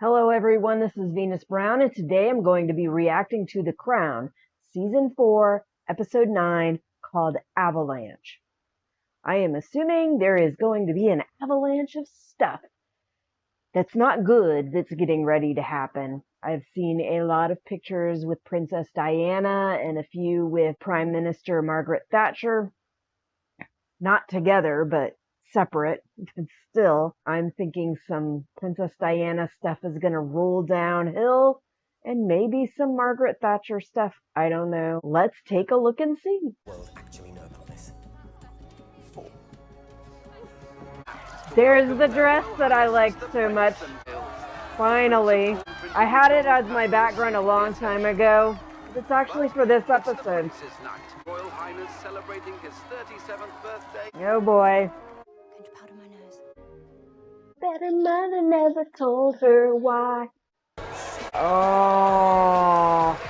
Hello everyone, this is Venus Brown, and today I'm going to be reacting to The Crown, Season 4, Episode 9, called Avalanche. I am assuming there is going to be an avalanche of stuff that's not good that's getting ready to happen. I've seen a lot of pictures with Princess Diana and a few with Prime Minister Margaret Thatcher. Not together, but separate. But still, I'm thinking some Princess Diana stuff is going to roll downhill and maybe some Margaret Thatcher stuff. I don't know. Let's take a look and see. World actually know about this? 4. There's the dress that I liked so much. Finally. I had it as my background a long time ago. It's actually for this episode. Royal Highness celebrating his 37th birthday. Oh boy. Going to powder my nose. Better mother never told her why. Oh.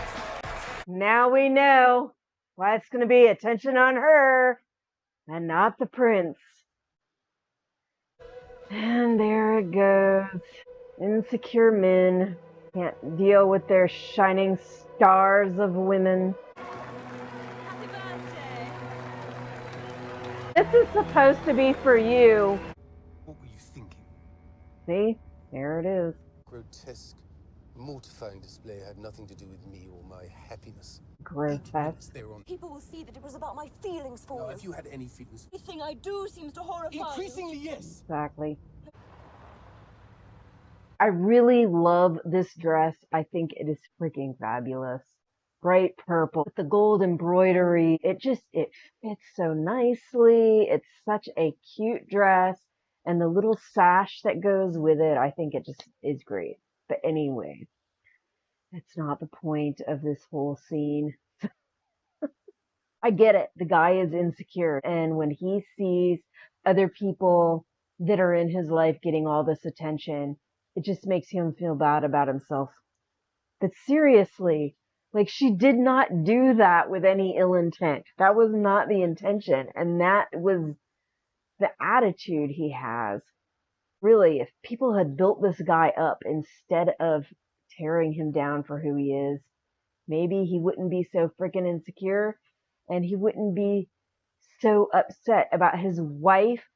Now we know why it's going to be attention on her and not the prince. And there it goes. Insecure men can't deal with their shining stars of women. This is supposed to be for you. What were you thinking? See? There it is. Grotesque, mortifying display had nothing to do with me or my happiness. 8 Grotesque. minutes they were on. People will see that it was about my feelings for Now, you. if you had any feelings, Everything I do seems to horrify you. increasingly yes. Exactly. I really love this dress. I think it is freaking fabulous. Bright purple with the gold embroidery. It fits so nicely. It's such a cute dress. And the little sash that goes with it, I think it just is great. But anyway, that's not the point of this whole scene. I get it. The guy is insecure. And when he sees other people that are in his life getting all this attention, it just makes him feel bad about himself. But seriously, like, she did not do that with any ill intent. That was not the intention. And that was the attitude he has. Really, if people had built this guy up instead of tearing him down for who he is, maybe he wouldn't be so freaking insecure and he wouldn't be so upset about his wife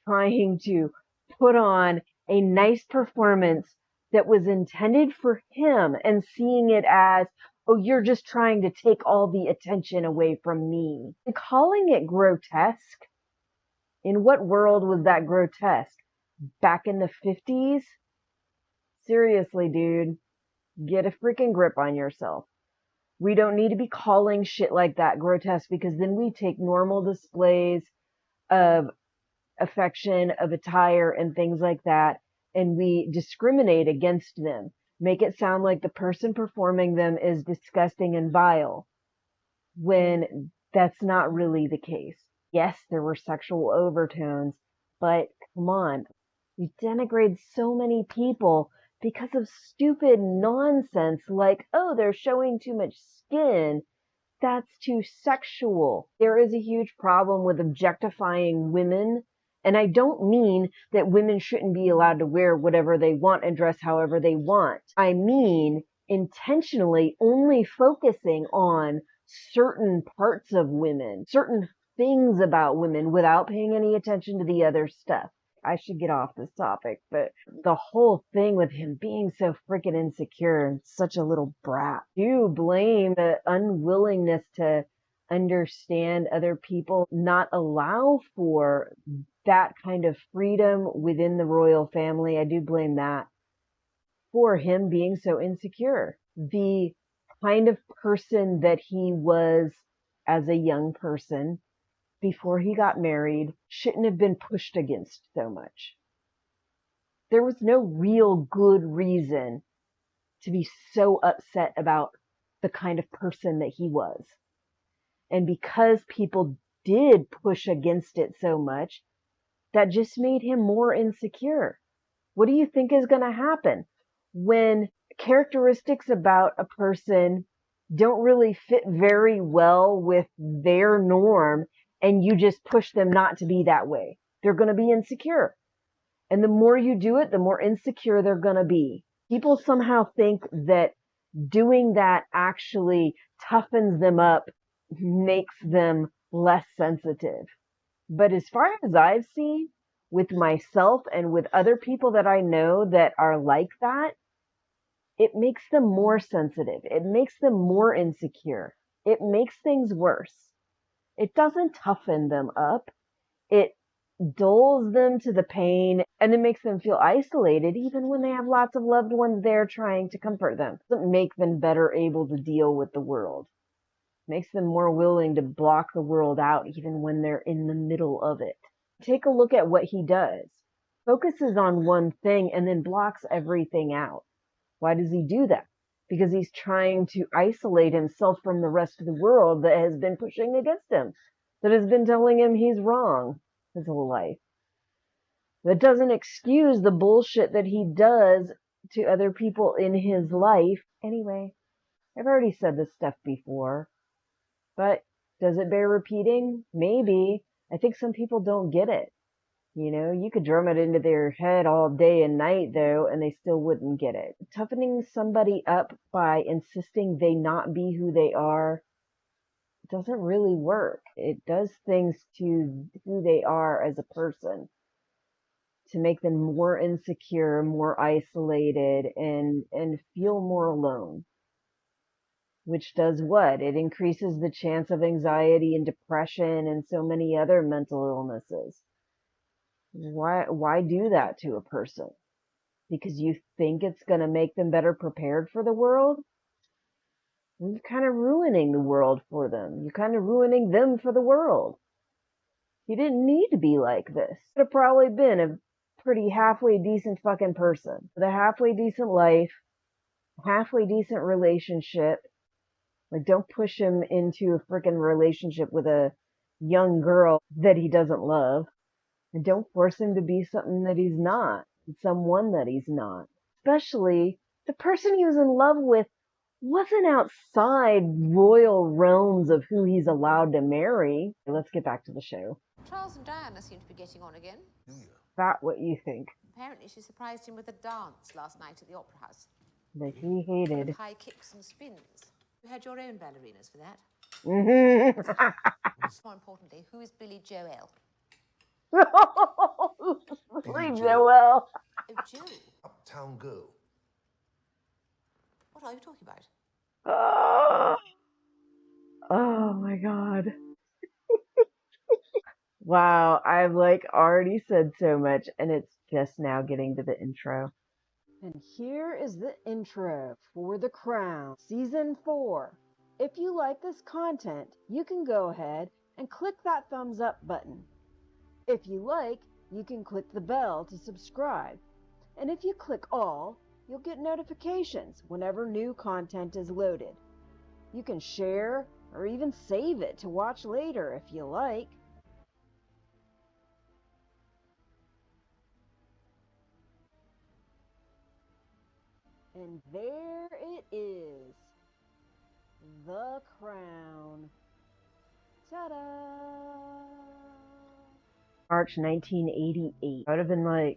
trying to put on a nice performance that was intended for him and seeing it as, oh, you're just trying to take all the attention away from me. And calling it grotesque, in what world was that grotesque? Back in the 50s? Seriously, dude, get a freaking grip on yourself. We don't need to be calling shit like that grotesque, because then we take normal displays of affection, of attire, and things like that, and we discriminate against them. Make it sound like the person performing them is disgusting and vile, when that's not really the case. Yes, there were sexual overtones, but come on. You denigrate so many people because of stupid nonsense like, oh, they're showing too much skin. That's too sexual. There is a huge problem with objectifying women. And I don't mean that women shouldn't be allowed to wear whatever they want and dress however they want. I mean intentionally only focusing on certain parts of women, certain things about women without paying any attention to the other stuff. I should get off this topic, but the whole thing with him being so freaking insecure and such a little brat. Do blame the unwillingness to understand other people, not allow for that kind of freedom within the royal family. I do blame that for him being so insecure. The kind of person that he was as a young person before he got married shouldn't have been pushed against so much. There was no real good reason to be so upset about the kind of person that he was. And because people did push against it so much, that just made him more insecure. What do you think is going to happen when characteristics about a person don't really fit very well with their norm and you just push them not to be that way? They're going to be insecure. And the more you do it, the more insecure they're going to be. People somehow think that doing that actually toughens them up, makes them less sensitive. But as far as I've seen with myself and with other people that I know that are like that, it makes them more sensitive. It makes them more insecure. It makes things worse. It doesn't toughen them up. It dulls them to the pain and it makes them feel isolated even when they have lots of loved ones there trying to comfort them. It doesn't make them better able to deal with the world. It makes them more willing to block the world out even when they're in the middle of it. Take a look at what he does. Focuses on one thing and then blocks everything out. Why does he do that? Because he's trying to isolate himself from the rest of the world that has been pushing against him, that has been telling him he's wrong his whole life. That doesn't excuse the bullshit that he does to other people in his life. Anyway, I've already said this stuff before, but does it bear repeating? Maybe. I think some people don't get it. You know, you could drum it into their head all day and night, though, and they still wouldn't get it. Toughening somebody up by insisting they not be who they are doesn't really work. It does things to who they are as a person to make them more insecure, more isolated, and feel more alone. Which does what? It increases the chance of anxiety and depression and so many other mental illnesses. Why do that to a person? Because you think it's going to make them better prepared for the world? You're kind of ruining the world for them. You're kind of ruining them for the world. You didn't need to be like this. Could have probably been a pretty halfway decent fucking person with a halfway decent life, halfway decent relationship. Like, don't push him into a freaking relationship with a young girl that he doesn't love. And don't force him to be something that he's not, someone that he's not. Especially the person he was in love with wasn't outside royal realms of who he's allowed to marry. Let's get back to the show. Charles and Diana seem to be getting on again. Is that what you think? Apparently she surprised him with a dance last night at the Opera House. That he hated. High kicks and spins. You had your own ballerinas for that. More importantly, who is Billy Joel? Billy Joel. Oh, Joe. Uptown Girl. What are you talking about? Oh my god. Wow, I've already said so much and it's just now getting to the intro. And here is the intro for The Crown, Season 4. If you like this content, you can go ahead and click that thumbs up button. If you like, you can click the bell to subscribe. And if you click all, you'll get notifications whenever new content is loaded. You can share or even save it to watch later if you like. And there it is. The Crown. Ta-da! March 1988. I would have been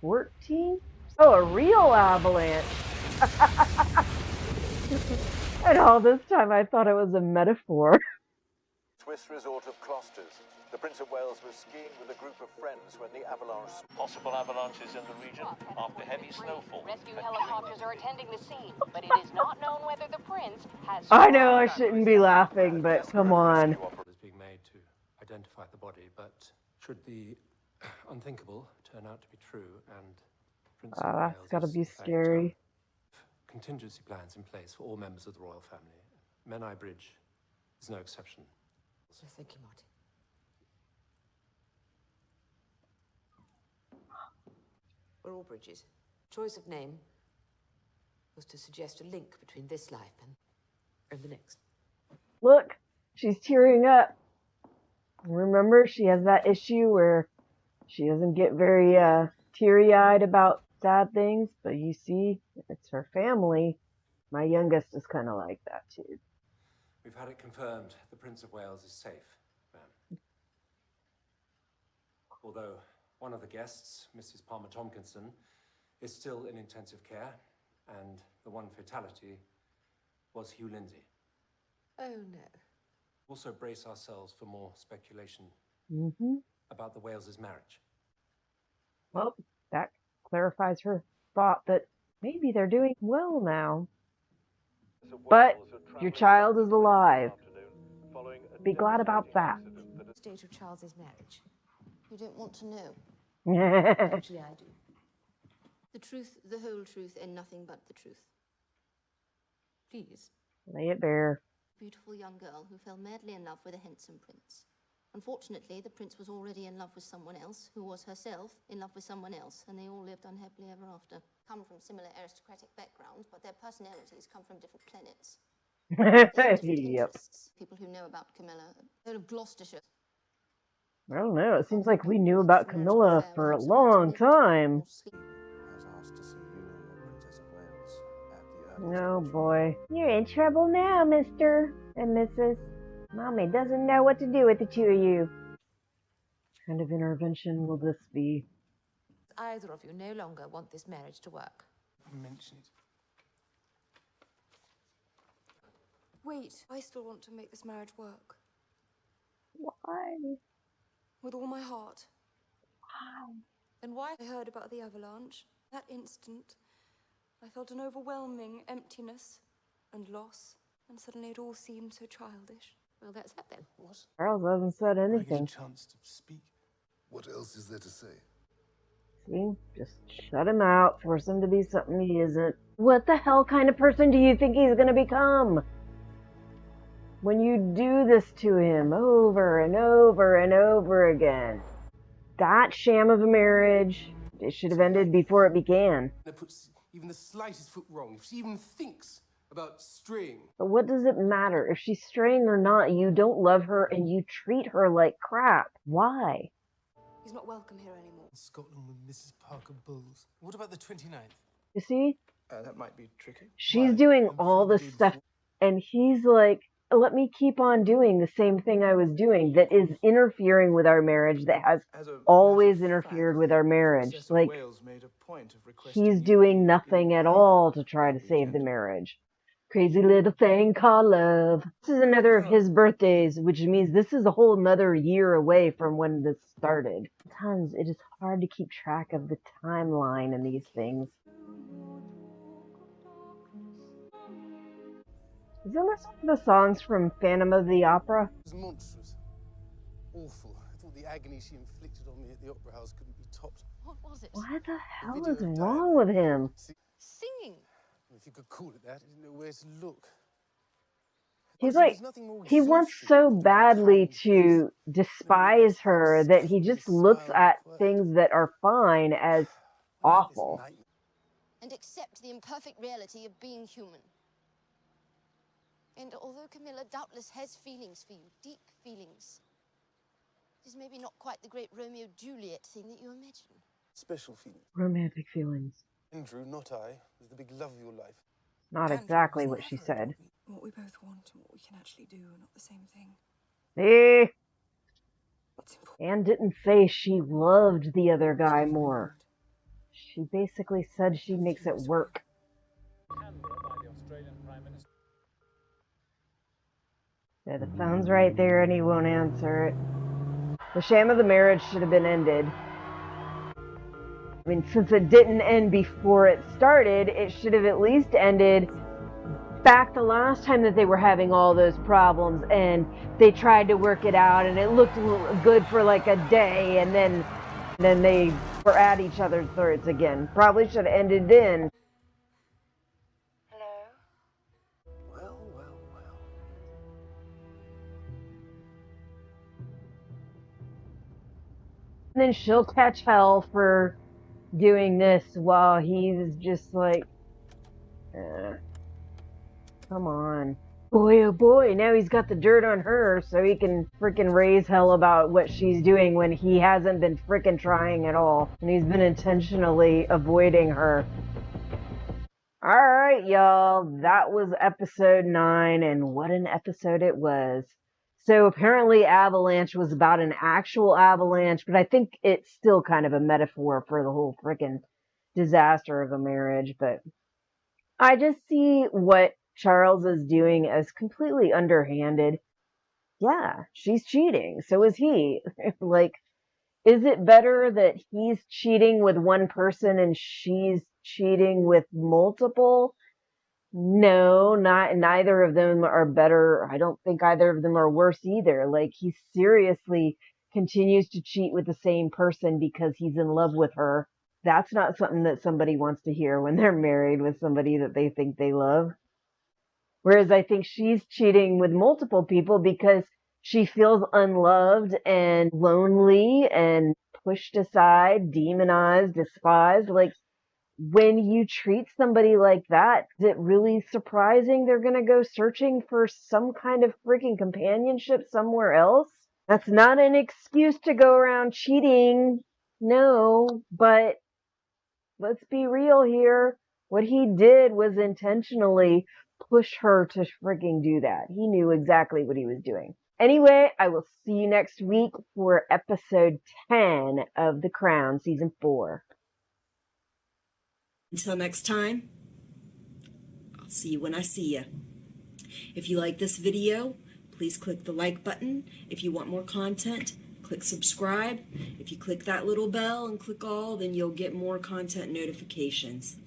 14? Oh, a real avalanche! And all this time I thought it was a metaphor. Swiss resort of Closters. The Prince of Wales was skiing with a group of friends when the avalanche... Possible avalanches in the region after heavy snowfall. Rescue helicopters are attending the scene, but it is not known whether the prince has... I know I shouldn't be laughing, but come on. Is being made to identify the body, but should the unthinkable turn out to be true and Prince of Wales That's gotta is, be in fact, scary. Contingency plans in place for all members of the royal family. Menai Bridge is no exception. Thank you, Marty. We're all bridges. Choice of name was to suggest a link between this life and the next. Look, she's tearing up. Remember, she has that issue where she doesn't get very teary-eyed about sad things, but you see, it's her family. My youngest is kind of like that, too. We've had it confirmed the Prince of Wales is safe, ma'am. Although one of the guests, Mrs. Palmer Tompkinson, is still in intensive care. and the one fatality was Hugh Lindsay. Oh no. Also brace ourselves for more speculation Mm-hmm. about the Wales's marriage. Well, that clarifies her thought that maybe they're doing well now. But your child is alive. Be glad about that. State of Charles's marriage. You don't want to know. Actually, I do. The truth, the whole truth, and nothing but the truth. Please. Lay it bare. Beautiful young girl who fell madly in love with a handsome prince. Unfortunately, the prince was already in love with someone else, who was herself in love with someone else, and they all lived unhappily ever after. Come from similar aristocratic backgrounds, but their personalities come from different planets. Different Yep. interests. People who know about Camilla, they're of Gloucestershire. I don't know. It seems like we knew about Camilla for a long time. Oh boy. You're in trouble now, Mr. and Mrs. Mommy doesn't know what to do with the two of you. What kind of intervention will this be? Either of you no longer want this marriage to work. Mention it. Wait, I still want to make this marriage work. Why? With all my heart. Wow. And why I heard about the avalanche, that instant, I felt an overwhelming emptiness and loss, and suddenly it all seemed so childish. Well, that's that then. What? Charles hasn't said I get anything. a chance to speak. What else is there to say? See? Just shut him out, force him to be something he isn't. What the hell kind of person do you think he's gonna become? When you do this to him over and over and over again. That sham of a marriage, it should have ended before it began. That puts even the slightest foot wrong. If she even thinks about straying. But what does it matter? If she's straying or not, you don't love her and you treat her like crap. Why? He's not welcome here anymore. Scotland with Mrs. Parker Bowles. What about the 29th? You see? That might be tricky. She's Why? doing I'm all free this to do stuff, and he's like, let me keep on doing the same thing I was doing that is interfering with our marriage, that has always interfered with our marriage. Like, he's doing nothing at all to try to save the marriage. Crazy little thing called love. This is another of his birthdays, which means this is a whole another year away from when this started. Sometimes it is hard to keep track of the timeline in these things. Isn't this one of the songs from Phantom of the Opera? It was monstrous. Awful. I thought the agony she inflicted on me at the Opera House couldn't be topped. What was it? What the hell video is of wrong Diana. with him? See, Singing. if you could call it that, I didn't know where to look. He's Honestly, like, there's nothing more he wants exhausting so than a badly time to despise her that he just looks at things that are fine as awful. And accept the imperfect reality of being human. And although Camilla doubtless has feelings for you, deep feelings, it is maybe not quite the great Romeo-Juliet thing that you imagine. Special feeling. Romantic feelings. Andrew, not I, was the big love of your life. Not exactly what she said. What we both want and what we can actually do are not the same thing. Eh? What's important? Anne didn't say she loved the other guy more. She basically said she makes it work. Yeah, the phone's right there and he won't answer it. The sham of the marriage should have been ended. I mean, since it didn't end before it started, it should have at least ended back the last time that they were having all those problems and they tried to work it out and it looked good for like a day and then they were at each other's throats again. Probably should have ended then. Well. And then she'll catch hell for doing this while he's just like, come on. Boy, oh boy, now he's got the dirt on her so he can frickin' raise hell about what she's doing when he hasn't been frickin' trying at all. And he's been intentionally avoiding her. Alright, y'all, that was episode 9, and what an episode it was. So apparently Avalanche was about an actual avalanche, but I think it's still kind of a metaphor for the whole frickin' disaster of a marriage, but I just see what Charles is doing as completely underhanded. Yeah, she's cheating. So is he. Like, is it better that he's cheating with one person and she's cheating with multiple? No, neither of them are better. I don't think either of them are worse either. Like, he seriously continues to cheat with the same person because he's in love with her. That's not something that somebody wants to hear when they're married with somebody that they think they love. Whereas I think she's cheating with multiple people because she feels unloved and lonely and pushed aside, demonized, despised. Like, when you treat somebody like that, is it really surprising they're going to go searching for some kind of freaking companionship somewhere else? That's not an excuse to go around cheating. No, but let's be real here. What he did was intentionally push her to freaking do that. He knew exactly what he was doing. Anyway, I will see you next week for episode 10 of The Crown, season 4. Until next time, I'll see you when I see you. If you like this video, please click the like button. If you want more content, click subscribe. If you click that little bell and click all, then you'll get more content notifications.